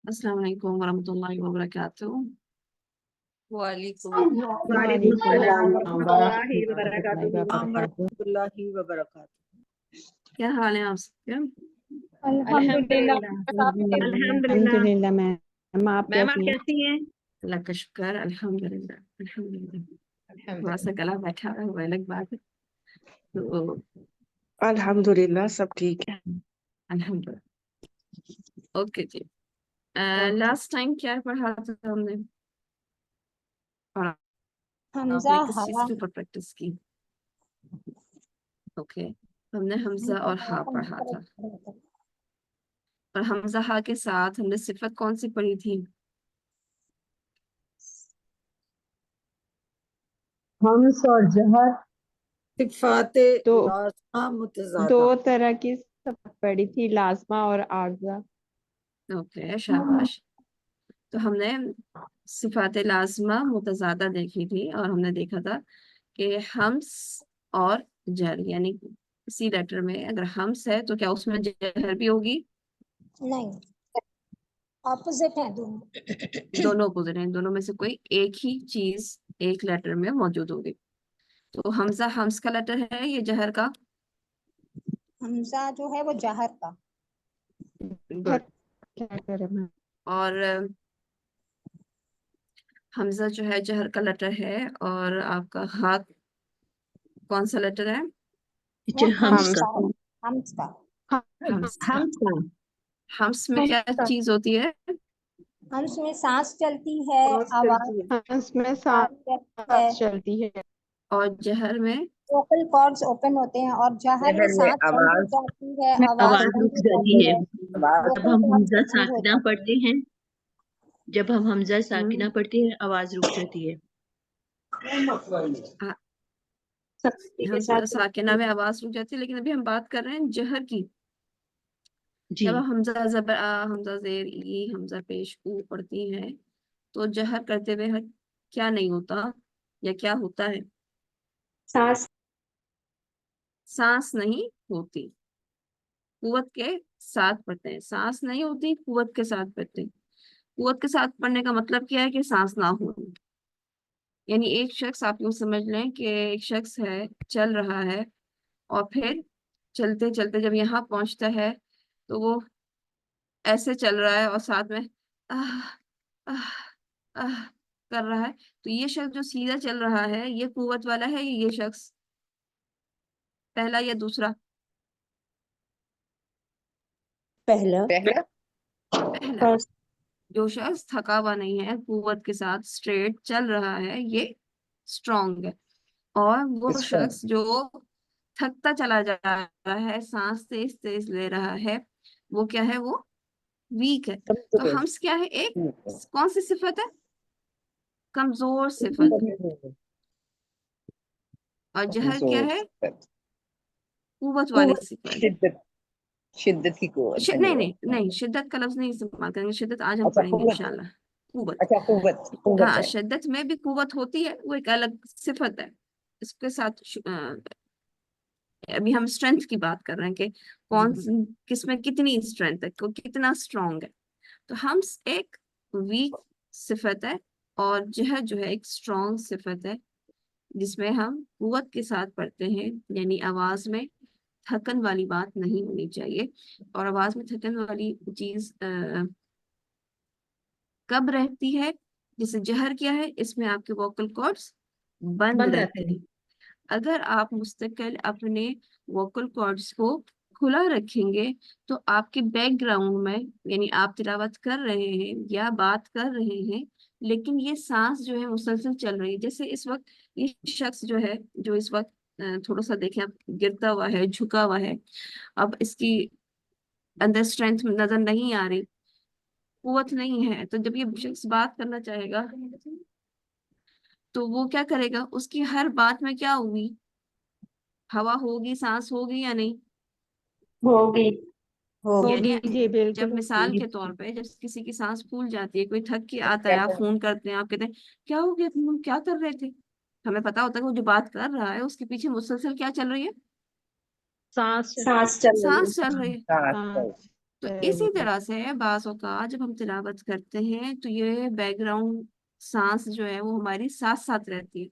अस्सलाम वालेकुम वरहमतुल्लाहि वबरकातुहू। वालेकुम वालेकुम वालेकुम सलाम अस्सलाम वरहमतुल्लाहि वरहमतुल्लाहि वबरकातुहू। वबरकातुहू। वरहमतुल्लाहि वबरकातुहू। क्या हाल है आप सबके? अल्हम्दुलिल्लाह। अल्हम्दुलिल्लाह। अल्हम्दुलिल्लाह मैम, आप मैम आप कैसी हैं? कैसी हैं? अल्लाह का शुक्र, अल्हम्दुलिल्लाह अल्हम्दुलिल्लाह। थोड़ा सा अल्हम्दुलिल्लाह गला बैठा है, वो अलग बात है। तो अल्हम्दुलिल्लाह सब ठीक है। अल्हम्दुलिल्लाह। ओके जी। ओके। लास्ट टाइम क्या पढ़ा था हमने, और हमजा आपने किस चीज हवा। के ऊपर प्रैक्टिस की? ओके, हमने हमजा और हा पढ़ा था। और हमजा हा के साथ हमने सिफत कौन सी पढ़ी थी? हम्स और जहर सिफाते तो लाज़िमा दो मुतज़ादा। तरह की सब पढ़ी थी, लाजमा और आर्जा। ओके, शाबाश। तो हमने सिफात लाज़िमा मुतज़ादा देखी थी, और हमने देखा था कि हम्स और जर, यानी इसी लेटर में अगर हम्स है तो क्या उसमें जहर भी होगी? नहीं, ऑपोजिट है दोनों। दोनों अपोजिट हैं, दोनों में से कोई एक ही चीज एक लेटर में मौजूद होगी। तो हमजा हम्स का लेटर है, ये जहर का? हमजा जो है वो जहर का। Her good. क्या करें मैम? और हमजा जो है जहर का लेटर है, और आपका हा कौन सा लेटर है? वो हम्स हम्स का। का है। हम्स का। हम्स का। हम्स का। हम्स में क्या चीज होती है? हम्स में सांस चलती है, सांस आवाज चलती है। हंस में आ रही है, सांस चलती है। और जहर में? वोकल कॉर्ड्स ओपन होते हैं, और जहर में जहर में सांस बंद हो आवाज जाती है, में आवाज आवाज आवाज बंद रुक हो जाती जाती है। है, आवाज जब वोकल हम कॉर्ड्स हमजा बंद हो साकिना जाते पढ़ते हैं, जब हम हमजा हम्म, साकिना पढ़ते हैं आवाज रुक जाती है। हाँ, सख्ती के हमजा साथ। साकिना में आवाज रुक जाती है, लेकिन अभी हम बात कर रहे हैं जहर की। जी। जब हम हमजा जबर आ, हमजा जेर ई, हमजा पेश ऊ पढ़ती हैं, तो जहर करते हुए क्या नहीं होता, या क्या होता है? सांस सांस नहीं होती, कुव्वत के साथ पढ़ते हैं। सांस नहीं होती, कुव्वत के साथ पढ़ते हैं। कुव्वत के साथ पढ़ने का मतलब क्या है? कि सांस ना हो। यानी एक शख्स, आप यूं समझ लें कि एक शख्स है, चल रहा है, और फिर चलते चलते जब यहाँ पहुंचता है, तो वो ऐसे चल रहा है और साथ में आह आह आह कर रहा है। तो ये शख्स जो सीधा चल रहा है, ये कुव्वत वाला है, ये शख्स पहला या दूसरा? पहला। पहला। पहला। जो शख्स थका हुआ नहीं है, कुव्वत के साथ स्ट्रेट चल रहा है, ये स्ट्रांग है। और वो इसका शख्स जो थकता चला जा रहा है, सांस तेज तेज ले रहा है, वो क्या है? वो वीक है। तो कमजोर। हम्स क्या है? एक कौन सी सिफत है? कमजोर सिफत है। और जहर क्या कमजोर है? सिफत। कुव्वत वाली कुव्वत। सिफत। शिद्दत। शिद्दत की कुव्वत है नहीं वो। नहीं नहीं, शिद्दत का लफ्ज नहीं इस्तेमाल करेंगे, शिद्दत आज हम अच्छा पढ़ेंगे कुव्वत। इंशाल्लाह। कुव्वत। अच्छा कुव्वत कुव्वत हाँ, है। शिद्दत में भी कुव्वत होती है, वो एक अलग सिफत है। इसके साथ अभी हम स्ट्रेंथ की बात कर रहे हैं कि किसमें कितनी स्ट्रेंथ है, कितना स्ट्रांग है। तो हम एक वीक सिफत है, और जहर जो है एक स्ट्रांग सिफत है, जिसमें हम कुव्वत के साथ पढ़ते हैं। यानी आवाज में थकन वाली बात नहीं होनी चाहिए। और आवाज में थकन वाली चीज कब रहती है? जैसे जहर क्या है, इसमें आपके वोकल कॉर्ड्स बंद बंद रहते रहते हैं। हैं। अगर आप मुस्तकिल अपने वोकल कॉर्ड्स को खुला रखेंगे, तो आपके बैकग्राउंड में, यानी आप तिलावत कर रहे हैं या बात कर रहे हैं, लेकिन ये सांस जो है मुसलसल चल रही है। जैसे इस वक्त ये शख्स जो है, जो इस वक्त थोड़ा सा देखें आप, गिरता हुआ है, झुका हुआ है। अब इसकी अंदर स्ट्रेंथ नजर नहीं आ रही, कुवत नहीं है, तो जब ये शख्स बात करना चाहेगा, तो वो क्या करेगा? उसकी हर बात में क्या होगी? हवा होगी, सांस होगी या नहीं? होगी। होगी। यानी होगी जी, जब बिल्कुल मिसाल होगी। के तौर पे, जब किसी की सांस फूल जाती है, कोई थक के आता है, आप फोन करते हैं, आप कहते हैं क्या हो गया, तुम क्या कर रहे थे? हमें पता होता है कि वो जो बात कर रहा है, उसके पीछे मुसलसल क्या चल रही है? सांस चल रही सांस चल रही है। सांस चल रही है। सांस हाँ। चल। तो इसी तरह से बाज़ औक़ात जब हम तिलावत करते हैं तो ये बैकग्राउंड सांस जो है वो हमारी साथ साथ रहती है,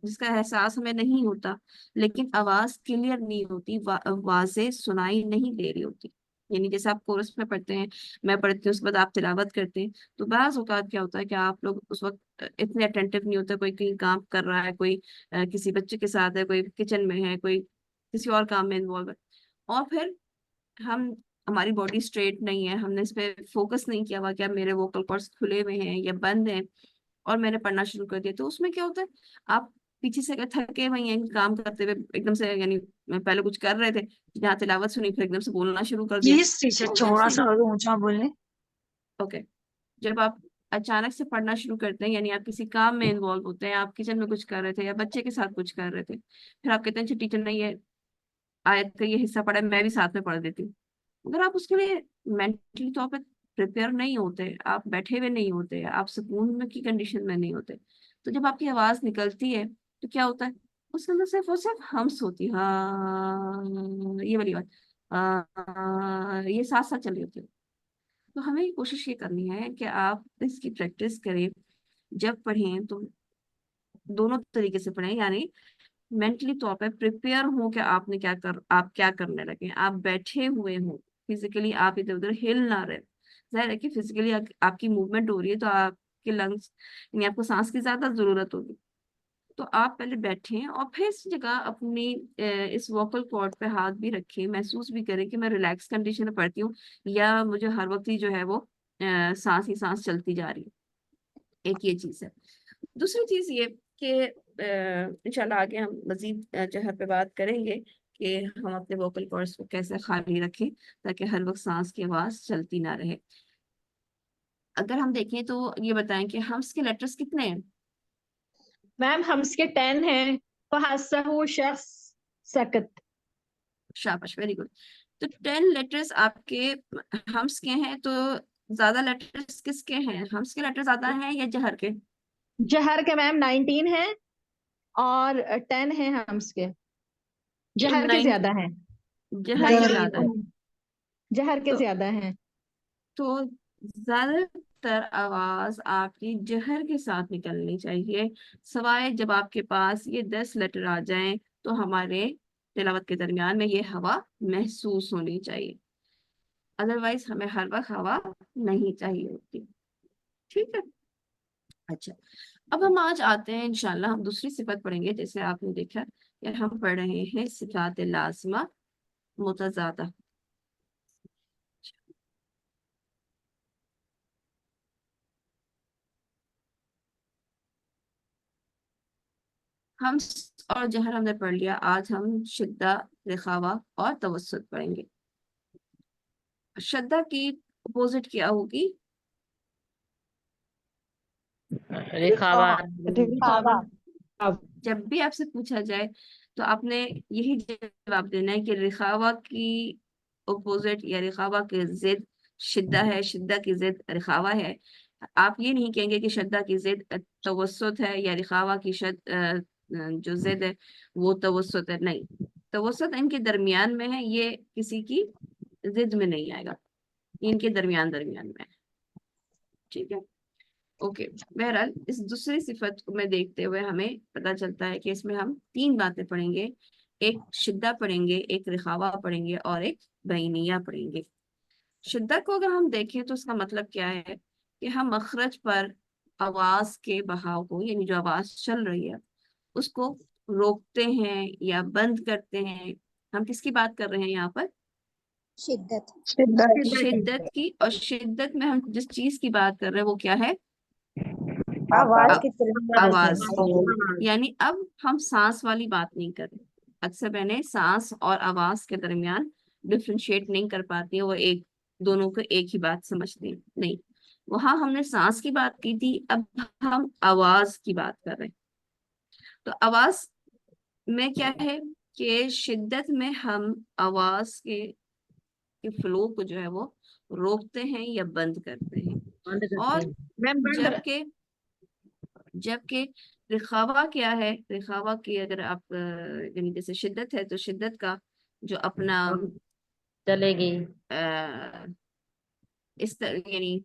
जिसका एहसास हमें नहीं होता, लेकिन आवाज क्लियर नहीं होती, वाजे सुनाई नहीं दे रही होती। यानी जैसे आप कोरस में पढ़ते हैं, मैं पढ़ती हूँ, उसके बाद आप तिलावत करते हैं, तो बाज़ औक़ात क्या होता है कि आप लोग उस वक्त इतने अटेंटिव नहीं होते, कोई कहीं काम कर रहा है, कोई किसी बच्चे के साथ है, कोई किचन में है, कोई किसी और काम में इन्वॉल्व है, और फिर हम हमारी बॉडी स्ट्रेट नहीं है, हमने इस पे फोकस नहीं किया हुआ कि अब मेरे वोकल कॉर्ड्स खुले हुए हैं या बंद हैं, और मैंने पढ़ना शुरू कर दिया, तो उसमें क्या होता है, आप पीछे से अगर थके हुए हैं काम करते हुए एकदम से, यानी पहले कुछ कर रहे थे, जहाँ तिलावत सुनी, फिर एकदम से बोलना शुरू कर दिया, प्लीज टीचर तो जब थोड़ा से सा और ऊंचा बोले। ओके, जब आप अचानक से पढ़ना शुरू करते हैं, यानी आप किसी काम में इन्वॉल्व होते हैं, आप किचन में कुछ कर रहे थे या बच्चे के साथ कुछ कर रहे थे, फिर आप कहते हैं अच्छा टीचर ने ये आयत का ये हिस्सा पढ़ा है, मैं भी साथ में पढ़ देती हूँ। अगर आप उसके लिए मेंटली तौर पे प्रिपेयर नहीं होते, आप बैठे हुए नहीं होते, आप सुकून में की कंडीशन में नहीं होते, तो जब आपकी आवाज निकलती है तो क्या होता है, उसके अंदर सिर्फ और सिर्फ हम्स होती है, हाँ ये वाली बात, ये साथ साथ चल रही होती है। तो हमें कोशिश ये करनी है कि आप इसकी प्रैक्टिस करें, जब पढ़ें तो दोनों तरीके से पढ़ें, यानी मेंटली तौर पे प्रिपेयर हो कि आप क्या करने लगे, आप बैठे हुए हो, फिजिकली आप इधर उधर हिल ना रहे। जाहिर है कि फिजिकली आपकी मूवमेंट हो रही है, तो आपके लंग्स, यानी आपको सांस की ज्यादा जरूरत होगी, तो आप पहले बैठें और फिर इस जगह अपनी इस वोकल कॉर्ड पे हाथ भी रखें, महसूस भी करें कि मैं रिलैक्स कंडीशन में पढ़ती हूँ या मुझे हर वक्त ही जो है वो सांस ही सांस चलती जा रही है। एक ये चीज है। दूसरी चीज ये कि इंशाल्लाह आगे हम मजीद जहर पे बात करेंगे कि हम अपने वोकल कॉर्ड्स को कैसे खाली रखें ताकि हर वक्त सांस की आवाज चलती ना रहे। अगर हम देखें तो ये बताएं कि हम्स के लेटर्स कितने हैं? मैम हम्स के 10 हैं। फहस्सहु शख्स सकत। शाबाश, वेरी गुड। तो 10 लेटर्स आपके हम्स के हैं, तो ज्यादा लेटर्स किसके हैं, हम्स के लेटर ज्यादा हैं या जहर के? जहर के मैम 19 है और 10 है हम्स के। तो जहर के 9 ज्यादा हैं। जहर के ज्यादा है। जहर के तो ज्यादा हैं। तो ज्यादातर आवाज आपकी जहर के साथ निकलनी चाहिए, सवाए जब आपके पास ये 10 लेटर आ जाएं तो हमारे तिलावत के दरमियान में ये हवा महसूस होनी चाहिए, अदरवाइज हमें हर वक्त हवा नहीं चाहिए होती। ठीक है, अच्छा। अब हम आज आते हैं, इंशाल्लाह हम दूसरी सिफत पढ़ेंगे। जैसे आपने देखा कि हम पढ़ रहे हैं सिफात लाज़िमा मुतज़ादा। हम और जहर हमने पढ़ लिया, आज हम शिद्दा, रिखावा और तवस्सुत पढ़ेंगे। शद्दा की अपोजिट क्या होगी? रिखावा। खावा। जब भी आपसे पूछा जाए तो आपने यही जवाब देना है कि रिखावा की अपोजिट या रिखावा की जिद शिद्दा है, शिद्दा की जिद रिखावा है। आप ये नहीं कहेंगे कि शिद्दा की जिद तवस्सुत है या रिखावा की जो जिद है वो तवस्सुत है, नहीं, तवस्सुत इनके दरमियान में है, ये किसी की जिद में नहीं आएगा, इनके दरमियान दरमियान में है। ठीक है, ओके। बहरहाल इस दूसरी सिफत को में देखते हुए हमें पता चलता है कि इसमें हम 3 बातें पढ़ेंगे, एक शिद्दा पढ़ेंगे, एक रिखावा पढ़ेंगे और एक बैनिया पढ़ेंगे। शिद्दा को अगर हम देखें तो उसका मतलब क्या है कि हम मखरज पर आवाज के बहाव को, यानी जो आवाज चल रही है उसको रोकते हैं या बंद करते हैं। हम किसकी बात कर रहे हैं यहाँ पर? शिद्दत। शिद्दत की। और शिद्दत में हम जिस चीज की बात कर रहे हैं वो क्या है? आवाज आ- की आवाज। तरह। यानी अब हम सांस वाली बात नहीं कर रहे। अक्सर मैंने सांस और आवाज के दरमियान डिफ्रेंशिएट नहीं कर पाती, वो एक दोनों को एक ही बात समझती हैं। नहीं, वहां हमने सांस की बात की थी, अब हम आवाज की बात कर रहे हैं। तो आवाज में क्या है कि शिद्दत में हम आवाज के फ्लो को जो है वो रोकते हैं या बंद करते हैं। बंद करते और हैं। मैम बंद। जबकि जबकि रिखावा क्या है, रिखावा की अगर आप यानी जैसे शिद्दत है तो शिद्दत का जो अपना चलेगी। इस तरह यानी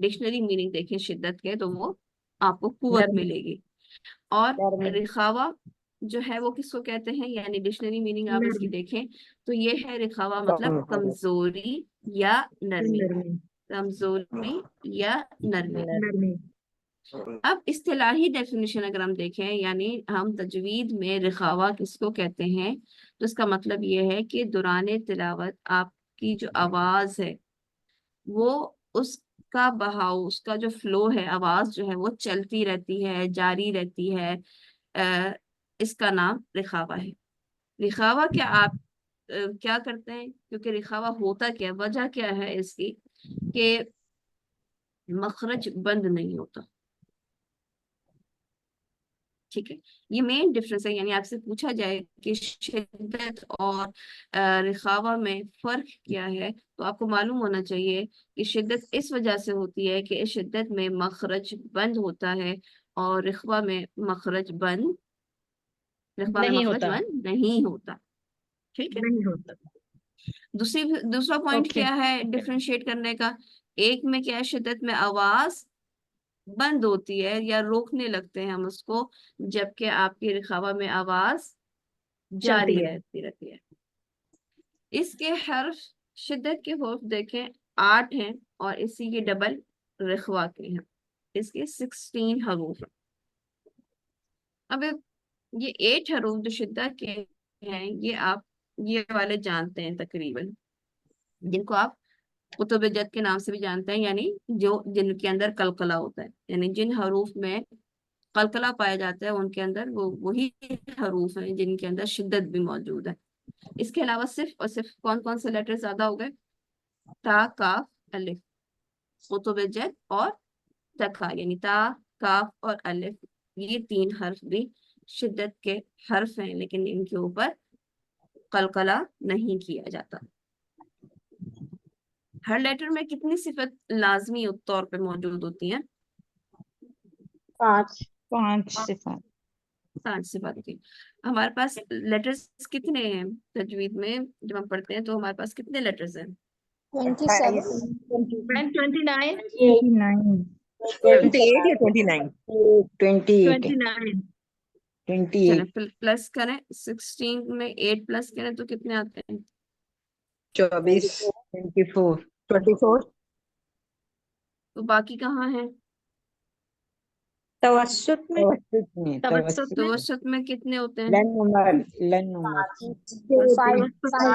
डिक्शनरी मीनिंग देखें शिद्दत के तो वो आपको कुव्वत नरमी मिलेगी। और नरमी रिखावा जो है वो किसको कहते हैं, यानी डिक्शनरी मीनिंग आप इसकी नरमी देखें तो ये है रिखावा मतलब कमजोरी या नरमी। नरमी कमजोरी या नरमी। नरमी। अब इस्तिलाही डेफिनेशन अगर हम देखें, यानी हम तजवीद में रिखावा किसको कहते हैं, तो इसका मतलब ये है कि दौरान तिलावत आपकी जो आवाज है वो उसका बहाव, उसका जो फ्लो है, आवाज जो है वो चलती रहती है, जारी रहती है। अ, इसका नाम रिखावा है। रिखावा क्या आप क्या करते हैं, क्योंकि रिखावा होता क्या है, वजह क्या है इसकी कि मखरज बंद नहीं होता। ठीक है, ये मेन डिफरेंस है। यानी आपसे पूछा जाए कि शिद्दत और रिखावा में फर्क क्या है, तो आपको मालूम होना चाहिए कि शिद्दत इस वजह से होती है कि इस शिद्दत में मखरज बंद होता है और रिख्वा में नहीं मखरज होता। बंद नहीं होता। ठीक है। नहीं होता। दूसरा पॉइंट ओके। क्या है डिफरेंशिएट करने का, एक में क्या है, शिद्दत में आवाज बंद होती है या रोकने लगते हैं हम उसको, जबकि आपकी रिखावा में आवाज चलती जारी है। रहती है। इसके हर्फ शिद्दत के हर्फ देखें 8 हैं और इसी के डबल रिख्वा के हैं, इसके 16 हरूफ हैं। अब ये 8 हरूफ जो शिद्दत के हैं ये वाले जानते हैं तकरीबन, जिनको आप कुतुब जद के नाम से भी जानते हैं, यानी जो जिनके अंदर कलकला होता है, यानी जिन हरूफ में कलकला पाया जाता है उनके अंदर वो वही हरूफ हैं जिनके अंदर शिद्दत भी मौजूद है। इसके अलावा सिर्फ और सिर्फ कौन कौन से लेटर ज्यादा हो गए, ता काफ अलिफ, कुतुब जद और तका, यानी ता काफ और अलिफ, ये 3 हर्फ भी शिद्दत के हर्फ हैं, लेकिन इनके ऊपर कलकला नहीं किया जाता। हर लेटर में कितनी सिफत लाजमी तौर पे मौजूद होती हैं, 5 5 सिफात 5 सिफत की। हमारे पास लेटर्स कितने हैं तजवीद में, जब हम पढ़ते हैं तो हमारे पास कितने लेटर्स हैं, 27 मैम 29। 29 28 या 29? 28 29। 28 चलें प्लस करें, 16 में 8 प्लस करें तो कितने आते हैं, 24 24 24 तो बाकी कहाँ है, तवस्सुत में तवस्सुत में तवस्सुत में कितने होते हैं, लन नंबर 5 मैम 5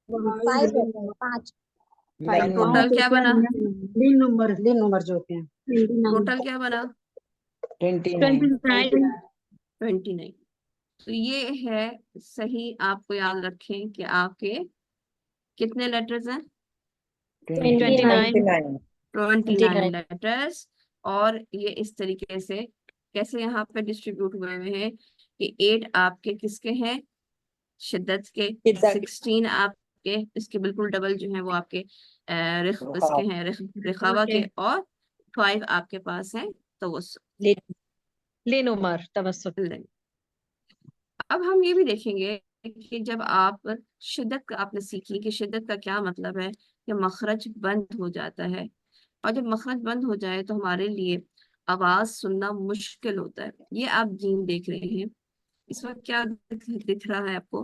होते हैं 5 लन टोटल क्या बना, लीन नंबर जो होते हैं। टोटल क्या बना 29 29। तो ये है सही, आपको याद रखें कि आपके कितने लेटर्स हैं, 29। 29 लेटर्स। और ये इस तरीके से कैसे यहाँ पे डिस्ट्रीब्यूट हुए हुए हैं कि 8 आपके किसके हैं, शिद्दत के, 16 आपके इसके बिल्कुल डबल जो है वो आपके इसके हैं रिखावा ओके। के, और 5 आपके पास हैं तवस्सुत। लेन उमर तवस्सुत। अब हम ये भी देखेंगे कि जब आप शिद्दत का आपने सीखी कि शिद्दत का क्या मतलब है, कि मखरज बंद हो जाता है, और जब मखरज बंद हो जाए तो हमारे लिए आवाज सुनना मुश्किल होता है। ये आप जीन देख रहे हैं, इस वक्त क्या दिख रहा है आपको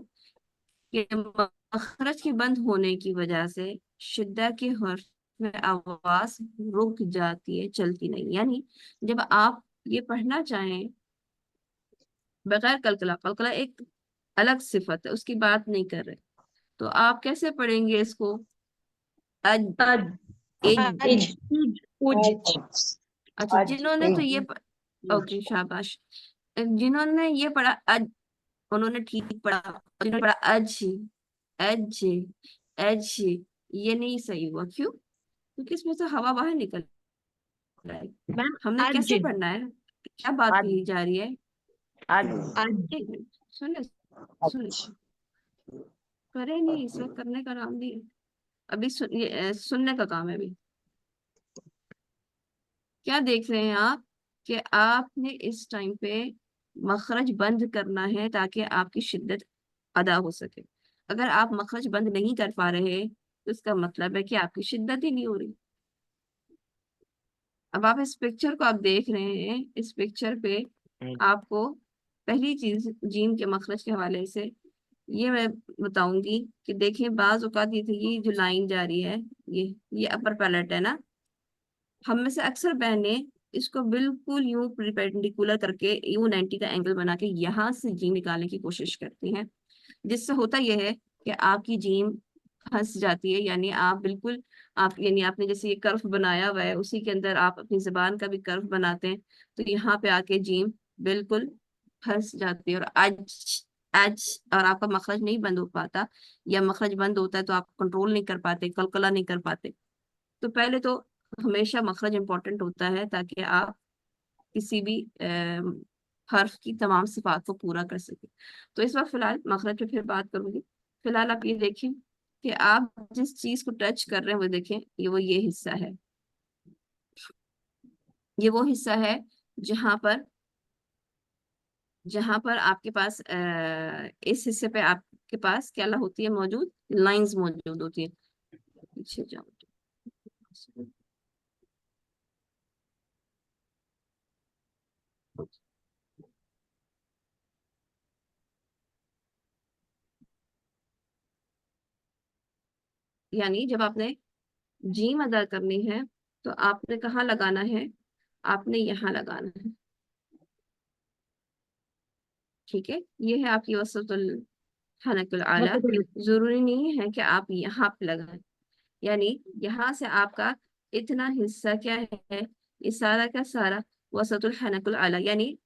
कि मखरज के बंद होने की वजह से शिद्दत के हर्फ में आवाज रुक जाती है, चलती नहीं। यानी जब आप ये पढ़ना चाहें बगैर कलकला, कलकला एक अलग सिफत है, उसकी बात नहीं कर रहे, तो आप कैसे पढ़ेंगे इसको, अज, अज इज। उज। अच्छा, जिन्होंने तो ये ओके शाबाश, जिन्होंने ये पढ़ा अज उन्होंने ठीक पढ़ा, और जिन्होंने पढ़ा अज अज अज, ये नहीं सही हुआ। क्यों, क्योंकि इसमें से हवा बाहर निकल रहा है। मैम हमने अज कैसे पढ़ना है, क्या बात कही जा रही है, आज अज। एक मिनट सुने सुने, करे नहीं, इस वक्त करने का नाम नहीं है। अभी सुनने का काम है अभी। क्या देख रहे हैं आप कि आपने इस टाइम पे मखरज बंद करना है ताकि आपकी शिद्दत अदा हो सके। अगर आप मखरज बंद नहीं कर पा रहे तो इसका मतलब है कि आपकी शिद्दत ही नहीं हो रही। अब आप इस पिक्चर को आप देख रहे हैं, इस पिक्चर पे आपको पहली चीज जीम के मखरज के हवाले से ये मैं बताऊंगी कि देखें, बाज औकात ये जो लाइन जा रही है, ये अपर पैलेट है ना, हम में से अक्सर बहनें इसको बिल्कुल यूं परपेंडिकुलर करके यूं 90 का एंगल बना के यहाँ से जीम निकालने की कोशिश करती हैं, जिससे होता यह है कि आपकी जीम फंस जाती है। यानी आप बिल्कुल, आप यानी आपने जैसे ये कर्व बनाया हुआ है उसी के अंदर आप अपनी जुबान का भी कर्व बनाते हैं, तो यहाँ पे आके जीम बिल्कुल फंस जाती है और आज आज और आपका मखरज नहीं बंद हो पाता, या मखरज बंद होता है तो आप कंट्रोल नहीं कर पाते, कलकला नहीं कर पाते। तो पहले तो हमेशा मखरज इंपॉर्टेंट होता है ताकि आप किसी भी हर्फ की तमाम सिफात को पूरा कर सके। तो इस वक्त फिलहाल मखरज पे फिर बात करूंगी। फिलहाल आप ये देखें कि आप जिस चीज को टच कर रहे हैं वो देखें, ये हिस्सा है, ये वो हिस्सा है जहां पर आपके पास इस हिस्से पे आपके पास क्या होती है, मौजूद लाइंस मौजूद होती है। पीछे जाओ, यानी जब आपने जीम अदा करनी है तो आपने कहाँ लगाना है, आपने यहाँ लगाना है। ठीक है, ये है आपकी वसतुल हनकुल आला। जरूरी नहीं है कि आप यहाँ पे लगाएं, यानी यहाँ से आपका इतना हिस्सा क्या है, ये सारा का सारा वसतुल हनकुल आला, यानी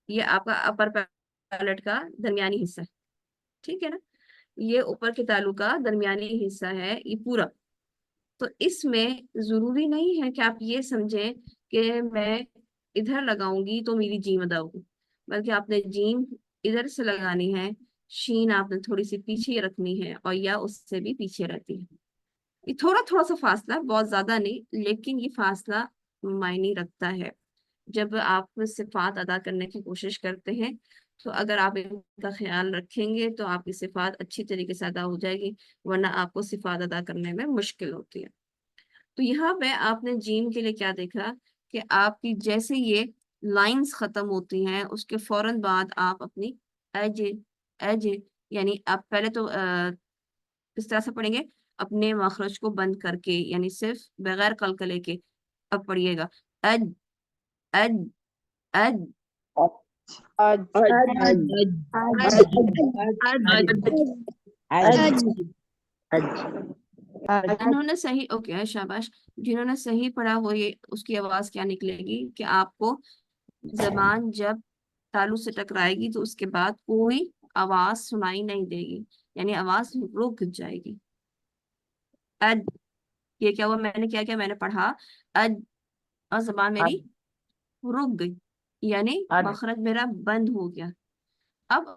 ये आपका अपर पैलेट का दरमियानी हिस्सा है। ठीक है ना, ये ऊपर के तालु का दरमियानी हिस्सा है ये पूरा। तो इसमें जरूरी नहीं है कि आप ये समझें कि मैं इधर लगाऊंगी तो मेरी जीम अदा होगी, बल्कि आपने जीम इधर से लगानी है, शीन आपने थोड़ी सी पीछे रखनी है और या उससे भी पीछे रहती है। ये थोड़ा थोड़ा सा फासला, बहुत ज्यादा नहीं, लेकिन ये फासला मायने रखता है। जब आप सिफात अदा करने की कोशिश करते हैं तो अगर आप इनका ख्याल रखेंगे तो आपकी सिफात अच्छी तरीके से अदा हो जाएगी, वरना आपको सिफात अदा करने में मुश्किल होती है। तो यहाँ पे आपने जीम के लिए क्या देखा कि आपकी जैसे ये लाइंस खत्म होती हैं उसके फौरन बाद आप अपनी एज एज यानी आप पहले तो किस तरह से पढ़ेंगे, अपने मखरज को बंद करके, यानी सिर्फ बगैर कलकले के। अब पढ़िएगा, एज एज एज आज जिन्होंने सही, ओके शाबाश, जिन्होंने सही पढ़ा वो ये उसकी आवाज क्या निकलेगी कि आपको जबान जब तालु से टकराएगी तो उसके बाद कोई आवाज सुनाई नहीं देगी, यानी आवाज रुक जाएगी। अज, ये क्या हुआ, मैंने क्या किया, मैंने पढ़ा अज और जबान मेरी रुक गई, यानी मखरज मेरा बंद हो गया। अब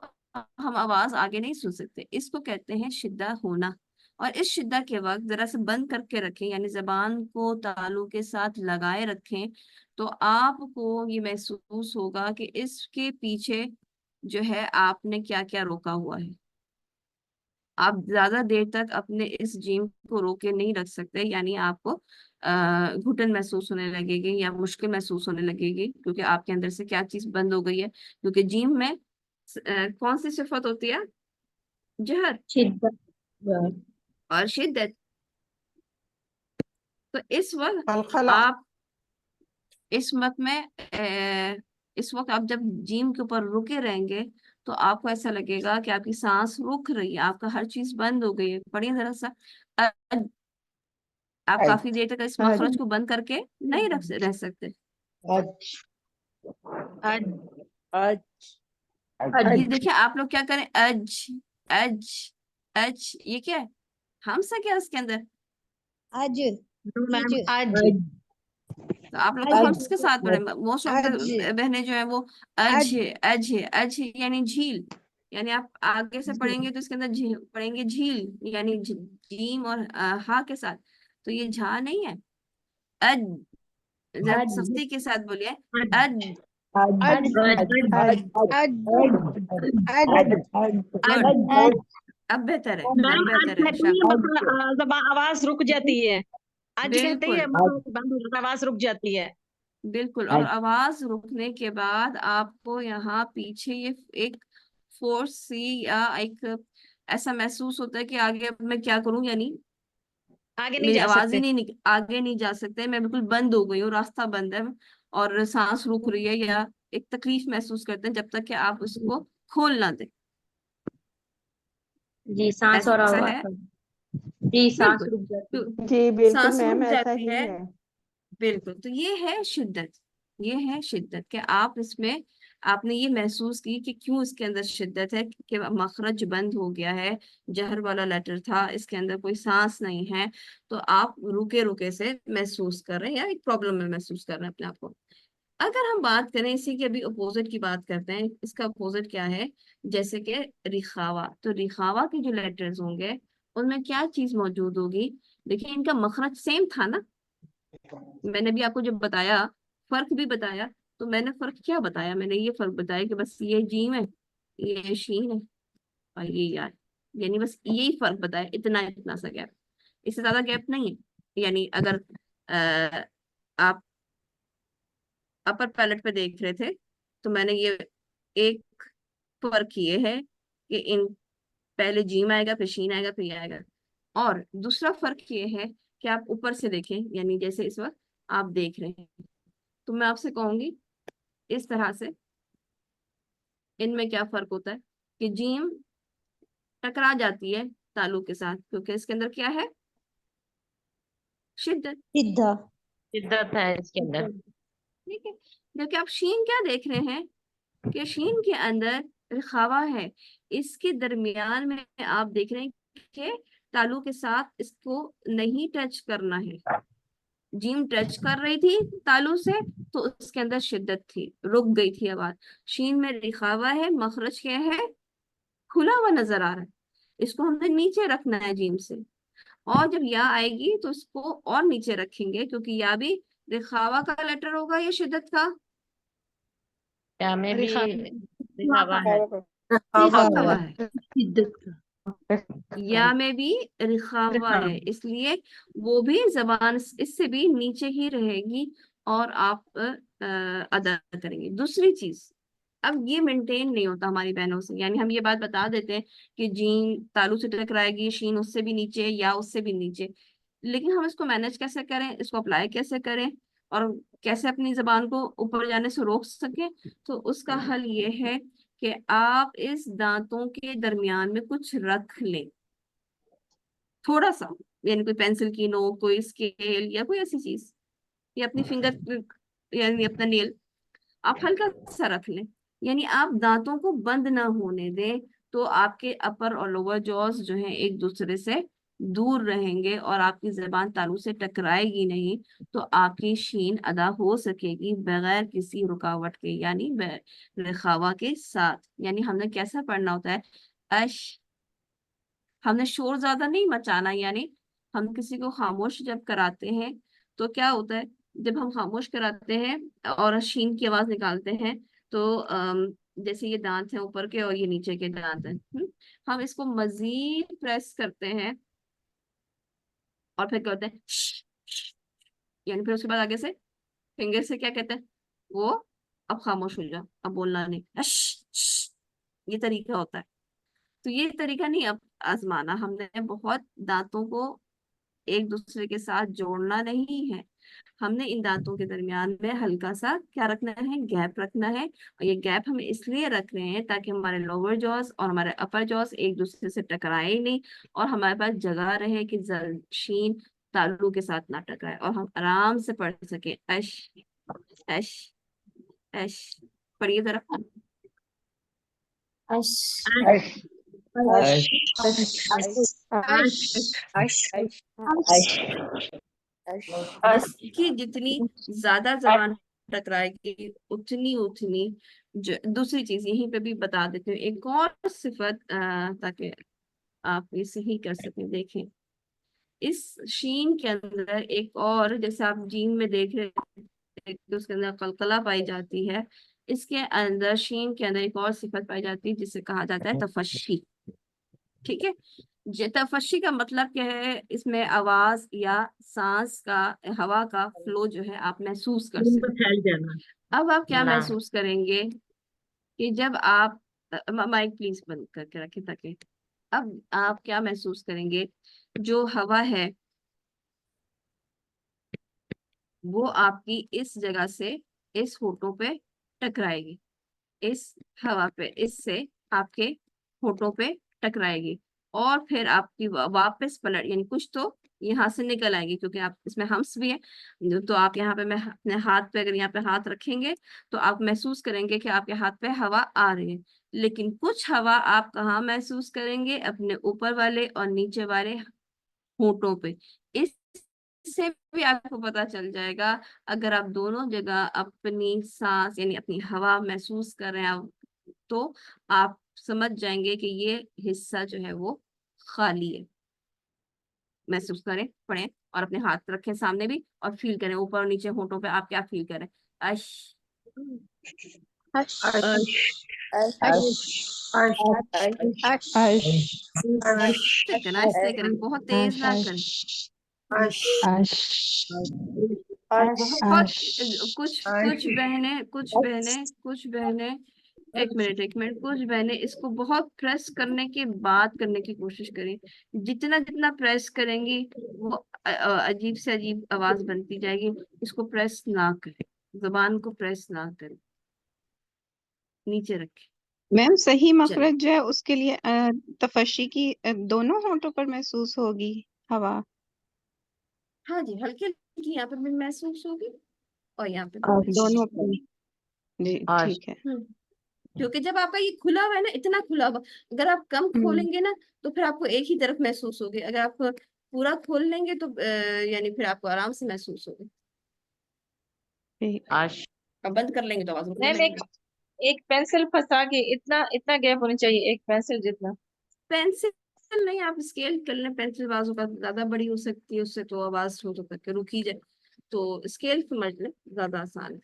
हम आवाज आगे नहीं सुन सकते, इसको कहते हैं शिद्दा होना। और इस शिद्दा के वक्त जरा से बंद करके रखें, यानी जबान को तालु के साथ लगाए रखें, तो आपको ये महसूस होगा कि इसके पीछे जो है आपने क्या क्या रोका हुआ है। आप ज्यादा देर तक अपने इस जीम को रोके नहीं रख सकते, यानी आपको घुटन महसूस होने लगेगी या मुश्किल महसूस होने लगेगी, क्योंकि आपके अंदर से क्या चीज बंद हो गई है। क्योंकि जिम में कौन सी सिफत होती है, जहर और शिद्दत। तो इस वक्त आप इस वक्त में इस वक्त आप जब जिम के ऊपर रुके रहेंगे तो आपको ऐसा लगेगा कि आपकी सांस रुक रही है, आपका हर चीज बंद हो गई है। पढ़िए जरा सा, आप काफी देर तक इस मखरज को बंद करके नहीं रह सकते। ये देखिए, आप लोग क्या करें, अज अज अज, ये क्या है, हमसा क्या है उसके अंदर, आज तो आप लोग तो हम्स के साथ पढ़े। मोस्ट ऑफ द बहनें जो है वो अज अज अज यानी झील, यानी आप आगे से पढ़ेंगे तो इसके अंदर पढ़ेंगे झील, यानी जीम और हा के साथ। तो ये झा नहीं है, अज, जरा सख्ती के साथ बोलिए, अज अज गुड, अब बेहतर है, मैम अब आज बेहतर है कहते ही शाबाश। आवाज रुक जाती है। आज कहते ही बिल्कुल बंद हो जाता है, आवाज रुक जाती है। बिल्कुल, और आवाज रुकने के बाद आपको यहाँ पीछे ये एक फोर्स सी या एक ऐसा महसूस होता है कि आगे अब मैं क्या करूं, यानी आगे नहीं मेरी जा आवाज ही सकते। नहीं आगे नहीं जा सकते, मैं बिल्कुल बंद हो गई हूँ, रास्ता बंद है और सांस रुक रही है, या एक तकलीफ महसूस करते हैं जब तक कि आप उसको खोल ना दें। जी सांस और ऐसा आवाज है, जी सांस बिल्कुल। रुक जाती तो है। जी बिल्कुल सांस मैम, रुक ऐसा जाती ही है, है। बिल्कुल। तो ये है शिद्दत, ये है शिद्दत कि आप इसमें आपने ये महसूस की कि क्यों इसके अंदर शिद्दत है, कि मखरज बंद हो गया है, जहर वाला लेटर था, इसके अंदर कोई सांस नहीं है, तो आप रुके रुके से महसूस कर रहे हैं या एक प्रॉब्लम में महसूस कर रहे हैं अपने आप को। अगर हम बात करें इसी के अभी अपोजिट की बात करते हैं, इसका अपोजिट क्या है, जैसे कि रिखावा, तो रिखावा के जो लेटर्स होंगे उनमें क्या चीज मौजूद होगी। देखिए इनका मखरज सेम था ना, मैंने भी आपको जब बताया, फर्क भी बताया, तो मैंने फर्क क्या बताया, मैंने ये फर्क बताया कि बस ये जीम है, ये शीन है, और ये यार, यानी बस यही फर्क बताया, इतना इतना सा गैप, इससे ज्यादा गैप नहीं है। यानी अगर अ, आप अपर पैलेट पे देख रहे थे, तो मैंने ये एक फर्क ये है कि इन पहले जीम आएगा, फिर शीन आएगा, फिर ये आएगा। और दूसरा फर्क ये है कि आप ऊपर से देखें, यानी जैसे इस वक्त आप देख रहे हैं, तो मैं आपसे कहूंगी इस तरह से, इनमें क्या फर्क होता है कि जीम टकरा जाती है तालु के साथ, क्योंकि इसके अंदर क्या है, शिद्दत। सिद्ध। शिद्दत है इसके अंदर। ठीक है, जबकि आप शीन क्या देख रहे हैं कि शीन के अंदर रिखावा है, इसके दरमियान में आप देख रहे हैं कि तालु के साथ इसको नहीं टच करना है। जीम टच कर रही थी तालु से, तो उसके अंदर शिद्दत थी, रुक गई थी आवाज। शीन में रिखावा है, मखरज क्या है, खुला हुआ नजर आ रहा है, इसको हमने नीचे रखना है जीम से। और जब या आएगी तो इसको और नीचे रखेंगे, क्योंकि या भी रिखावा का लेटर होगा या शिद्दत का, क्या में भी रिखा दिखावा है। रिखावा है, शिद्दत का। या में भी रिखावा है, इसलिए वो भी जबान इससे भी नीचे ही रहेगी और आप अदा करेंगे। दूसरी चीज, अब ये मेंटेन नहीं होता हमारी बहनों से, यानी हम ये बात बता देते हैं कि जीन तालु से टकराएगी, शीन उससे भी नीचे या उससे भी नीचे, लेकिन हम इसको मैनेज कैसे करें, इसको अप्लाई कैसे करें, और कैसे अपनी जबान को ऊपर जाने से रोक सकें। तो उसका हल ये है कि आप इस दांतों के दरमियान में कुछ रख लें, थोड़ा सा, यानी कोई पेंसिल की नोक, कोई स्केल, या कोई ऐसी चीज, या अपनी फिंगर, यानी अपना नेल, आप हल्का सा रख लें, यानी आप दांतों को बंद ना होने दें, तो आपके अपर और लोअर जॉस जो हैं एक दूसरे से दूर रहेंगे और आपकी जबान तालू से टकराएगी नहीं, तो आपकी शीन अदा हो सकेगी बगैर किसी रुकावट के, यानी रिखावा के साथ। यानी हमने कैसा पढ़ना होता है, अश, हमने शोर ज्यादा नहीं मचाना, यानी हम किसी को खामोश जब कराते हैं तो क्या होता है, जब हम खामोश कराते हैं और शीन की आवाज निकालते हैं, तो जैसे ये दांत हैं ऊपर के और ये नीचे के दांत हैं, हम इसको मजीद प्रेस करते हैं और फिर क्या होता है, यानी फिर उसके बाद आगे से फिंगर से क्या कहते हैं वो, अब खामोश हो जाओ, अब बोलना नहीं, ये तरीका होता है। तो ये तरीका नहीं अब आजमाना, हमने बहुत दांतों को एक दूसरे के साथ जोड़ना नहीं है, हमने इन दांतों के दरमियान में हल्का सा क्या रखना है, गैप रखना है। और ये गैप हम इसलिए रख रहे हैं ताकि हमारे लोअर जॉस और हमारे अपर जॉस एक दूसरे से टकराए ही नहीं, और हमारे पास जगह रहे कि शीन तालू के साथ ना टकराए और हम आराम से पढ़ सके, अश अश अश। पढ़िए जरा। इसकी जितनी ज्यादा जबान टकराएगी उतनी उतनी दूसरी चीज यहीं पे भी बता देती हूँ, एक और सिफत, ताकि आप ये सही कर सकें। देखें इस शीन के अंदर एक और, जैसे आप जीन में देख रहे हैं कि उसके अंदर कलकला पाई जाती है, इसके अंदर शीन के अंदर एक और सिफत पाई जाती है जिसे कहा जाता है तफश्शी। ठीक है, तफश्शी का मतलब क्या है, इसमें आवाज या सांस का, हवा का फ्लो जो है आप महसूस कर रूम सकते में फैल जाना। हैं। अब आप क्या ना महसूस करेंगे कि जब आप माइक प्लीज बंद करके रखें ताकि, अब आप क्या महसूस करेंगे, जो हवा है वो आपकी इस जगह से इस होठों पे टकराएगी, इस हवा पे इससे आपके होठों पे टकराएगी, और फिर आपकी वापस पलट, यानी कुछ तो यहाँ से निकल आएगी, क्योंकि आप इसमें हम्स भी है। तो आप यहाँ पे, मैं अपने हाथ पे, अगर यहाँ पे हाथ रखेंगे तो आप महसूस करेंगे कि आपके हाथ पे हवा आ रही है, लेकिन कुछ हवा आप कहाँ महसूस करेंगे, अपने ऊपर वाले और नीचे वाले होंठों पे। इससे भी आपको पता चल जाएगा, अगर आप दोनों जगह अपनी सांस यानी अपनी हवा महसूस कर रहे हैं तो आप समझ जाएंगे कि ये हिस्सा जो है वो खाली है। महसूस करें, पढ़ें और अपने हाथ रखें सामने भी, और फील करें ऊपर और नीचे होंठों पे आप क्या फील करें। अश अश अश अश अश आहिस्ते करें, आहिस्ते करें, बहुत तेज ना करें। अश बहुत अश कुछ बहनें, एक मिनट, कुछ बहनें इसको बहुत प्रेस करने के बाद करने की कोशिश करें। जितना जितना प्रेस करेंगी वो अजीब से अजीब आवाज बनती जाएगी। इसको प्रेस ना करें, जुबान को प्रेस ना करें, नीचे रखें। मैम सही चलिए, मखरज जो है उसके लिए तफशी की दोनों होंठों पर महसूस होगी हवा। हाँ जी, हल्की हल्की यहाँ पे भी महसूस होगी और यहाँ पे भी महसूस दोनों पर। जी और ठीक है। होगी। क्योंकि जब आपका ये खुला हुआ है ना, इतना खुला हुआ, अगर आप कम हम्म, खोलेंगे ना तो फिर आपको एक ही तरफ महसूस होगी, अगर आप पूरा खोल लेंगे तो यानी फिर आपको आराम से महसूस होगी। ठीक। आश अब बंद कर लेंगे तो आवाज रुकने मैम एक लगेगी। एक पेंसिल फंसा के इतना इतना गैप होनी चाहिए, एक पेंसिल जितना। पेंसिल नहीं, आप स्केल कर लें, पेंसिल बाजू का ज्यादा बड़ी हो सकती है, उससे तो आवाज हो तो करके रुक ही जाए, तो स्केल समझ लें, ज्यादा आसान है।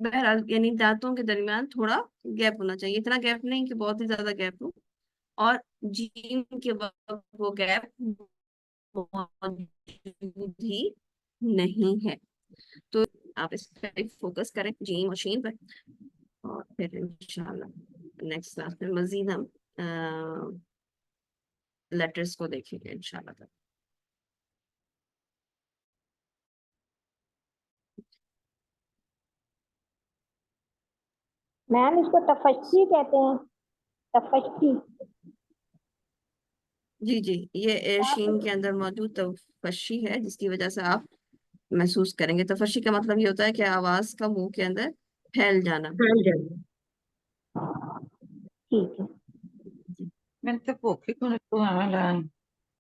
बहरहाल यानी दांतों के दरमियान थोड़ा गैप होना चाहिए, इतना गैप नहीं कि बहुत ही ज्यादा गैप हो, और जीम के वक्त वो गैप मौजूद ही नहीं है। तो आप इस पर फोकस करें, जीम और शीन पर, और फिर इंशाल्लाह नेक्स्ट क्लास में मजीद हम लेटर्स को देखेंगे इंशाल्लाह। मैम इसको तफस्सी कहते हैं, तफस्सी। जी जी, ये एयरशीन के अंदर मौजूद तफशी है, जिसकी वजह से आप महसूस करेंगे। तफशी का मतलब ये होता है कि आवाज का मुंह के अंदर फैल जाना। फैल जाना। ठीक है। Men te può che con il tuo